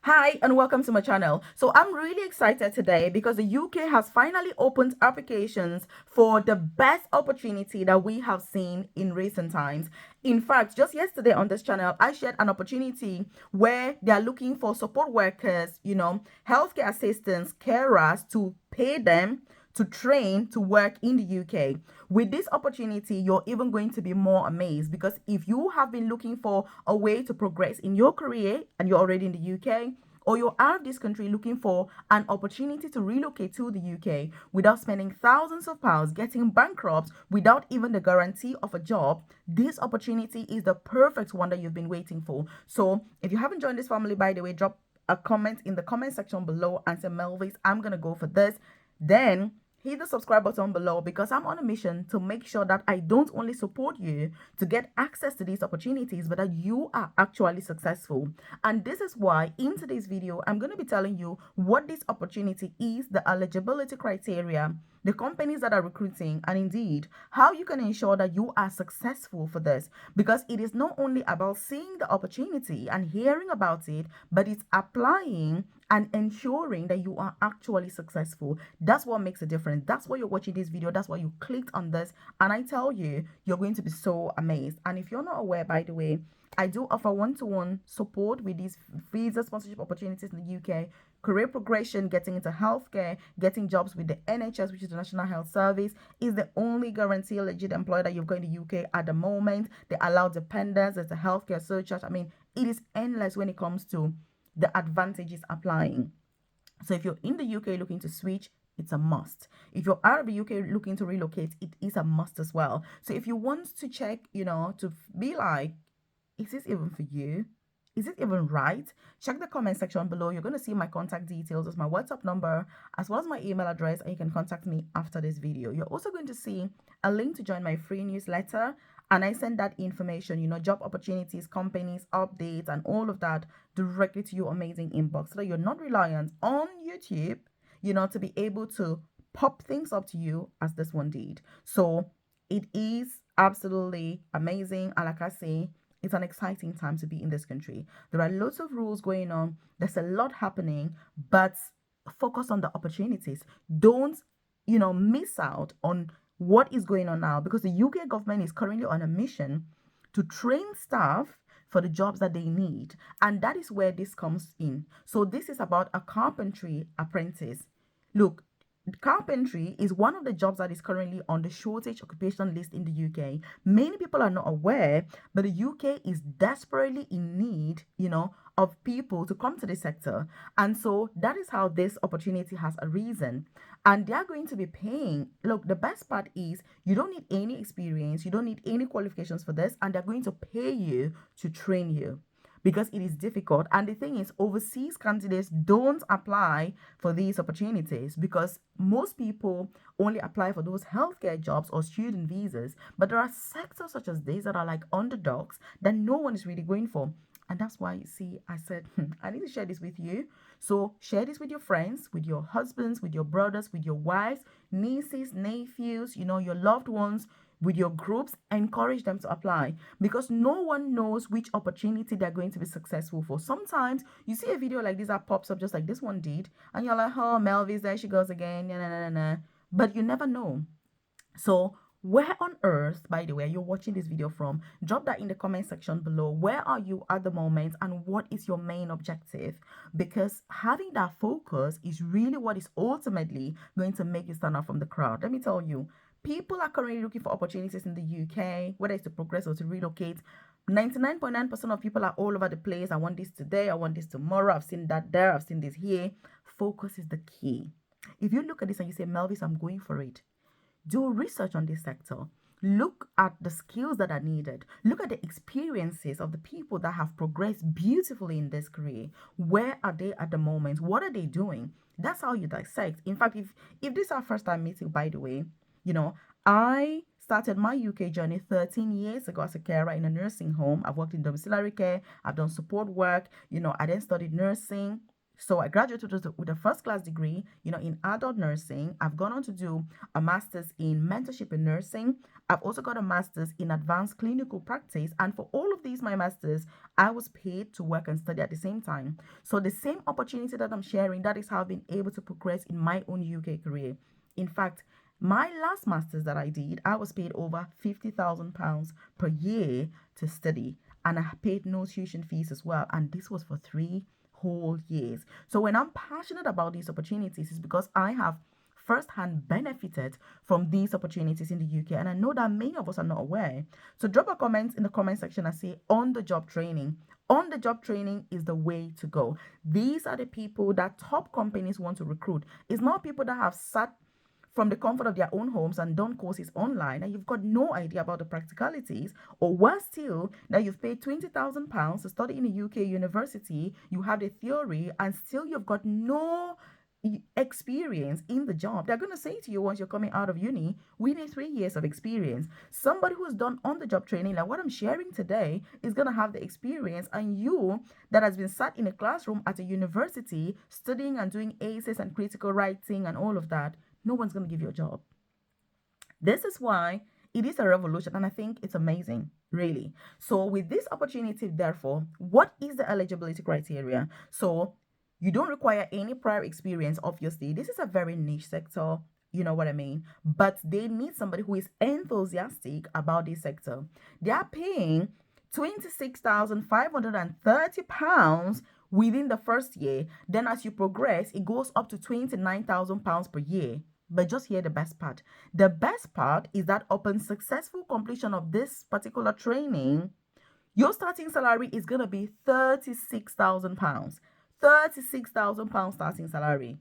Hi and welcome to my channel. So I'm really excited today because the UK has finally opened applications for the best opportunity that we have seen in recent times. In fact, just yesterday on this channel, I shared an opportunity where they are looking for support workers, healthcare assistants, carers to pay them to train to work in the UK. With this opportunity, you're even going to be more amazed because if you have been looking for a way to progress in your career and you're already in the UK, or you're out of this country looking for an opportunity to relocate to the UK without spending thousands of pounds, getting bankrupt without even the guarantee of a job, this opportunity is the perfect one that you've been waiting for. So if you haven't joined this family, by the way, drop a comment in the comment section below and say, Melvis, I'm going to go for this. Then hit the subscribe button below because I'm on a mission to make sure that I don't only support you to get access to these opportunities, but that you are actually successful. And this is why in today's video, I'm going to be telling you what this opportunity is, the eligibility criteria, the companies that are recruiting, and indeed how you can ensure that you are successful for this, because it is not only about seeing the opportunity and hearing about it, but it's applying and ensuring that you are actually successful. That's what makes a difference. That's why you're watching this video. That's why you clicked on this. And I tell you, you're going to be so amazed. And if you're not aware, by the way, I do offer one-to-one support with these visa sponsorship opportunities in the UK, career progression, getting into healthcare, getting jobs with the NHS, which is the National Health Service, is the only guaranteed legit employer that you've got in the UK at the moment. They allow dependents, there's a healthcare surcharge. I mean, it is endless when it comes to the advantages applying. So if you're in the UK looking to switch, it's a must. If you're out of the UK looking to relocate, it is a must as well. So if you want to check, to be like, is this even for you? Is it even right? Check the comment section below. You're going to see my contact details as my WhatsApp number as well as my email address, and you can contact me after this video. You're also going to see a link to join my free newsletter, and I send that information, job opportunities, companies, updates, and all of that directly to your amazing inbox so that you're not reliant on YouTube, to be able to pop things up to you as this one did. So it is absolutely amazing. And like I say, it's an exciting time to be in this country. There are lots of rules going on. There's a lot happening, but focus on the opportunities. Don't, miss out on what is going on now, because the UK government is currently on a mission to train staff for the jobs that they need. And that is where this comes in. So this is about a carpentry apprentice. Look, carpentry is one of the jobs that is currently on the shortage occupation list in the UK. Many people are not aware, but the UK is desperately in need, of people to come to the sector. And so that is how this opportunity has arisen. And they are going to be paying. Look, the best part is you don't need any experience, you don't need any qualifications for this, and they're going to pay you to train you, because it is difficult. And the thing is, overseas candidates don't apply for these opportunities because most people only apply for those healthcare jobs or student visas. But there are sectors such as this that are like underdogs that no one is really going for. And that's why, you see, I said, I need to share this with you. So share this with your friends, with your husbands, with your brothers, with your wives, nieces, nephews, your loved ones, with your groups. Encourage them to apply, because no one knows which opportunity they're going to be successful for. Sometimes you see a video like this that pops up just like this one did, and you're like, oh, Melvis, there she goes again. Nah, nah, nah, nah. But you never know. So where on earth, by the way, you're watching this video from? Drop that in the comment section below. Where are you at the moment, and what is your main objective? Because having that focus is really what is ultimately going to make you stand out from the crowd. Let me tell you, people are currently looking for opportunities in the UK, whether it's to progress or to relocate. 99.9% of people are all over the place. I want this today, I want this tomorrow, I've seen that there, I've seen this here. Focus is the key. If you look at this and you say, Melvis, I'm going for it, do research on this sector. Look at the skills that are needed. Look at the experiences of the people that have progressed beautifully in this career. Where are they at the moment? What are they doing? That's how you dissect. In fact, if this is our first time meeting, by the way, I started my UK journey 13 years ago as a carer in a nursing home. I've worked in domiciliary care. I've done support work. I then studied nursing. So I graduated with a first class degree, in adult nursing. I've gone on to do a master's in mentorship in nursing. I've also got a master's in advanced clinical practice. And for all of these, my masters, I was paid to work and study at the same time. So the same opportunity that I'm sharing, that is how I've been able to progress in my own UK career. In fact, my last master's that I did, I was paid over £50,000 per year to study. And I paid no tuition fees as well. And this was for 3 whole years. So when I'm passionate about these opportunities, it's because I have firsthand benefited from these opportunities in the UK, and I know that many of us are not aware. So drop a comment in the comment section and say on the job training. On the job training is the way to go. These are the people that top companies want to recruit. It's not people that have sat from the comfort of their own homes and done courses online, and you've got no idea about the practicalities, or worse still, that you've paid £20,000 to study in a UK university, you have the theory, and still you've got no experience in the job. They're going to say to you once you're coming out of uni, we need 3 years of experience. Somebody who's done on the job training, like what I'm sharing today, is going to have the experience, and you that has been sat in a classroom at a university studying and doing ACEs and critical writing and all of that, no one's going to give you a job. This is why it is a revolution, and I think it's amazing, really. So with this opportunity, therefore, what is the eligibility criteria? So you don't require any prior experience, obviously. This is a very niche sector, you know what I mean? But they need somebody who is enthusiastic about this sector. They are paying £26,530 within the first year. Then as you progress, it goes up to £29,000 per year. But just hear the best part. The best part is that upon successful completion of this particular training, your starting salary is going to be £36,000. £36,000 starting salary.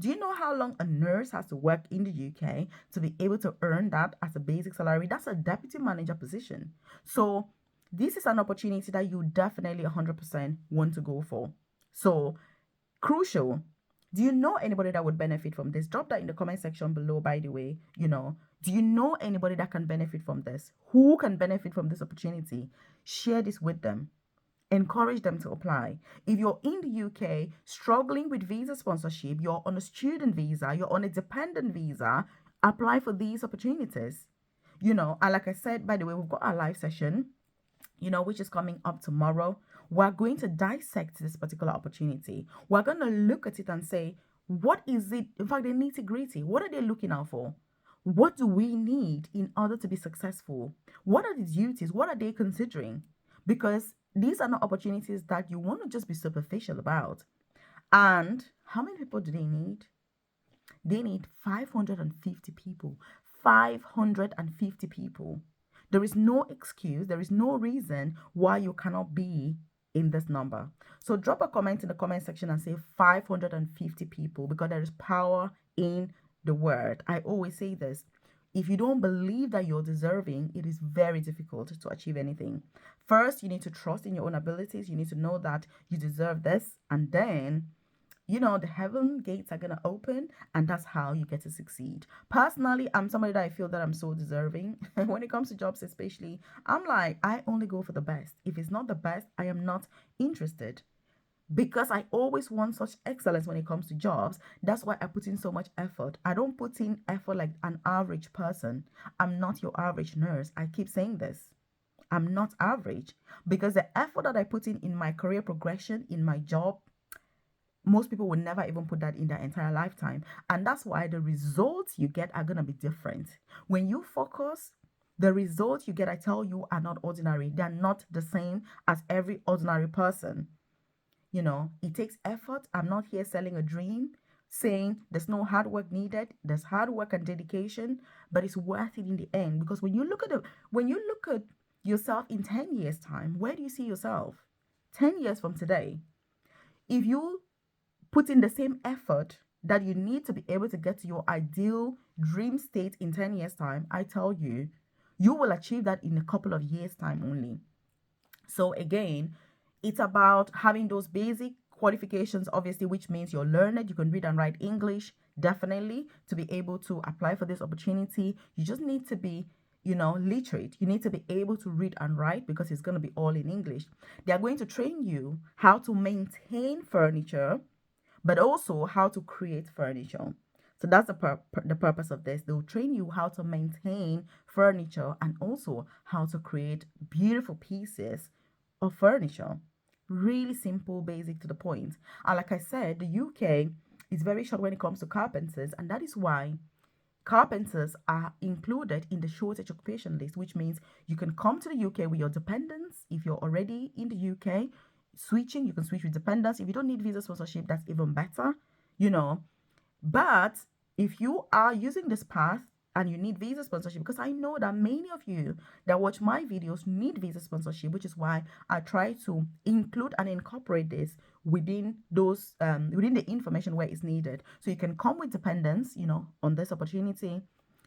Do you know how long a nurse has to work in the UK to be able to earn that as a basic salary? That's a deputy manager position. So this is an opportunity that you definitely 100% want to go for. So crucial. Do you know anybody that would benefit from this? Drop that in the comment section below, by the way. Do you know anybody that can benefit from this? Who can benefit from this opportunity? Share this with them. Encourage them to apply. If you're in the UK struggling with visa sponsorship, you're on a student visa, you're on a dependent visa, apply for these opportunities. And like I said, by the way, we've got our live session, which is coming up tomorrow. We're going to dissect this particular opportunity. We're going to look at it and say, what is it? In fact, the nitty gritty. What are they looking out for? What do we need in order to be successful? What are the duties? What are they considering? Because these are not opportunities that you want to just be superficial about. And how many people do they need? They need 550 people. 550 people. There is no excuse. There is no reason why you cannot be in this number. So drop a comment in the comment section and say 550 people, because there is power in the word. I always say this. If you don't believe that you're deserving, it is very difficult to achieve anything. First, you need to trust in your own abilities. You need to know that you deserve this. And then, the heaven gates are going to open, and that's how you get to succeed. Personally, I'm somebody that I feel that I'm so deserving. When it comes to jobs especially, I'm like, I only go for the best. If it's not the best, I am not interested. Because I always want such excellence when it comes to jobs. That's why I put in so much effort. I don't put in effort like an average person. I'm not your average nurse. I keep saying this. I'm not average, because the effort that I put in my career progression, in my job, most people will never even put that in their entire lifetime. And that's why the results you get are going to be different. When you focus, the results you get, I tell you, are not ordinary. They're not the same as every ordinary person. It takes effort. I'm not here selling a dream, saying there's no hard work needed. There's hard work and dedication, but it's worth it in the end. Because when you look at yourself in 10 years' time, where do you see yourself? 10 years from today. If you put in the same effort that you need to be able to get to your ideal dream state in 10 years' time, I tell you, you will achieve that in a couple of years' time only. So again, it's about having those basic qualifications, obviously, which means you're learned, you can read and write English, definitely, to be able to apply for this opportunity. You just need to be literate. You need to be able to read and write because it's going to be all in English. They are going to train you how to maintain furniture, but also how to create furniture. So that's the purpose of this. They'll train you how to maintain furniture and also how to create beautiful pieces of furniture. Really simple, basic, to the point. And like I said, the UK is very short when it comes to carpenters, and that is why carpenters are included in the shortage occupation list, which means you can come to the UK with your dependents. If you're already in the UK, you can switch with dependents. If you don't need visa sponsorship, that's even better, you know. But if you are using this path and you need visa sponsorship, because I know that many of you that watch my videos need visa sponsorship, which is why I try to include and incorporate this within those within the information where it's needed. So you can come with dependents, on this opportunity.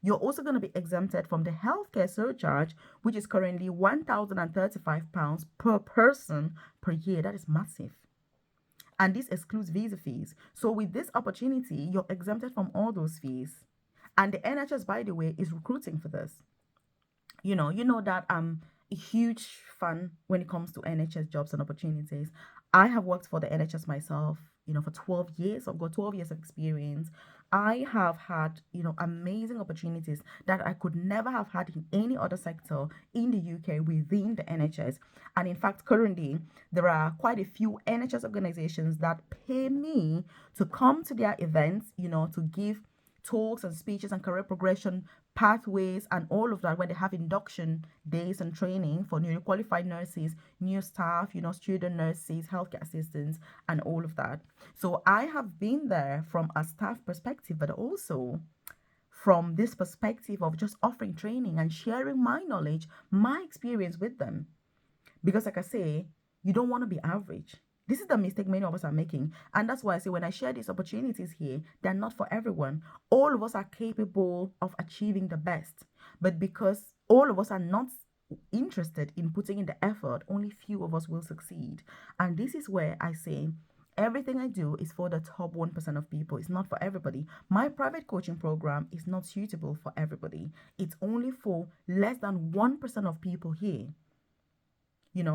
You're also going to be exempted from the healthcare surcharge, which is currently £1,035 per person per year. That is massive. And this excludes visa fees. So with this opportunity, you're exempted from all those fees. And the NHS, by the way, is recruiting for this. You know that I'm a huge fan when it comes to NHS jobs and opportunities. I have worked for the NHS myself, for 12 years. I've got 12 years of experience. I have had, amazing opportunities that I could never have had in any other sector in the UK within the NHS. And in fact, currently, there are quite a few NHS organizations that pay me to come to their events, to give talks and speeches and career progression pathways and all of that when they have induction days and training for newly qualified nurses, new staff, student nurses, healthcare assistants, and all of that. So I have been there from a staff perspective, but also from this perspective of just offering training and sharing my knowledge, my experience with them. Because like I say, you don't want to be average. This is the mistake many of us are making. And that's why I say when I share these opportunities here, they're not for everyone. All of us are capable of achieving the best. But because all of us are not interested in putting in the effort, only few of us will succeed. And this is where I say everything I do is for the top 1% of people. It's not for everybody. My private coaching program is not suitable for everybody. It's only for less than 1% of people here.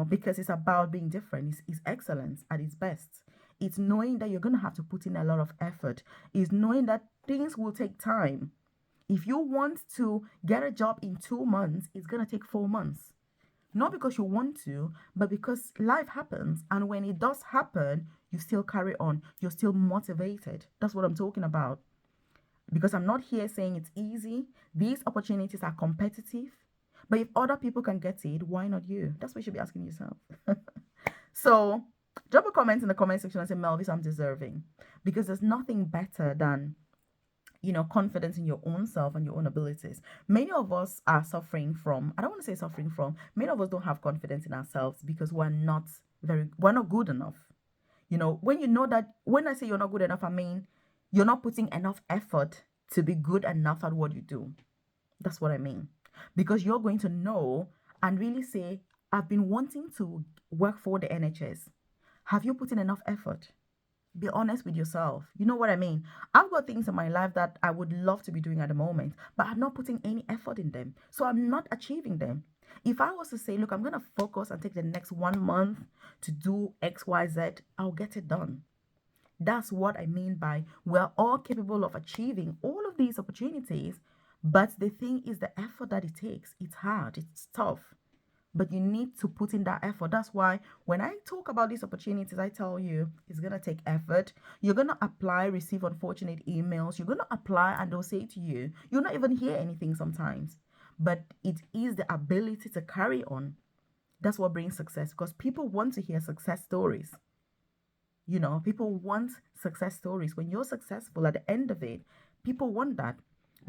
Because it's about being different. It's excellence at its best. It's knowing that you're going to have to put in a lot of effort. It's knowing that things will take time. If you want to get a job in 2 months, it's going to take 4 months. Not because you want to, but because life happens. And when it does happen, you still carry on. You're still motivated. That's what I'm talking about. Because I'm not here saying it's easy. These opportunities are competitive. But if other people can get it, why not you? That's what you should be asking yourself. So drop a comment in the comment section and say, Melvis, I'm deserving. Because there's nothing better than, confidence in your own self and your own abilities. Many of us are suffering from, I don't want to say suffering from, many of us don't have confidence in ourselves because we're not good enough. When you know that, when I say you're not good enough, I mean, you're not putting enough effort to be good enough at what you do. That's what I mean. Because you're going to know and really say, I've been wanting to work for the NHS. Have you put in enough effort? Be honest with yourself. You know what I mean? I've got things in my life that I would love to be doing at the moment, but I'm not putting any effort in them. So I'm not achieving them. If I was to say, look, I'm going to focus and take the next 1 month to do X, Y, Z, I'll get it done. That's what I mean by we're all capable of achieving all of these opportunities. But the thing is the effort that it takes. It's hard. It's tough. But you need to put in that effort. That's why when I talk about these opportunities, I tell you it's going to take effort. You're going to apply, receive unfortunate emails. You're going to apply and they'll say to you, you'll not even hear anything sometimes. But it is the ability to carry on. That's what brings success because people want to hear success stories. People want success stories. When you're successful at the end of it, people want that.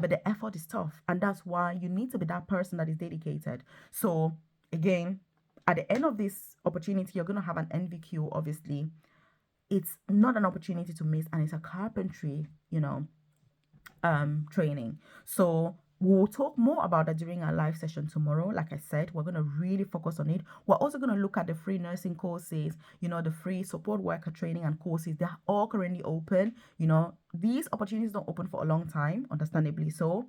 But the effort is tough. And that's why you need to be that person that is dedicated. So again, at the end of this opportunity, you're going to have an NVQ, obviously. It's not an opportunity to miss. And it's a carpentry, training. So we'll talk more about that during our live session tomorrow. Like I said, we're going to really focus on it. We're also going to look at the free nursing courses, the free support worker training and courses. They're all currently open. These opportunities don't open for a long time, understandably so.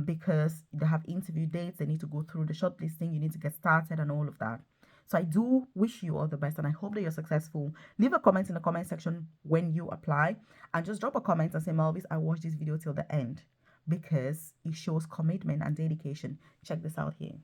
because they have interview dates, they need to go through the shortlisting, you need to get started and all of that. So I do wish you all the best and I hope that you're successful. Leave a comment in the comment section when you apply and just drop a comment and say, Melvis, I watched this video till the end because it shows commitment and dedication. Check this out here.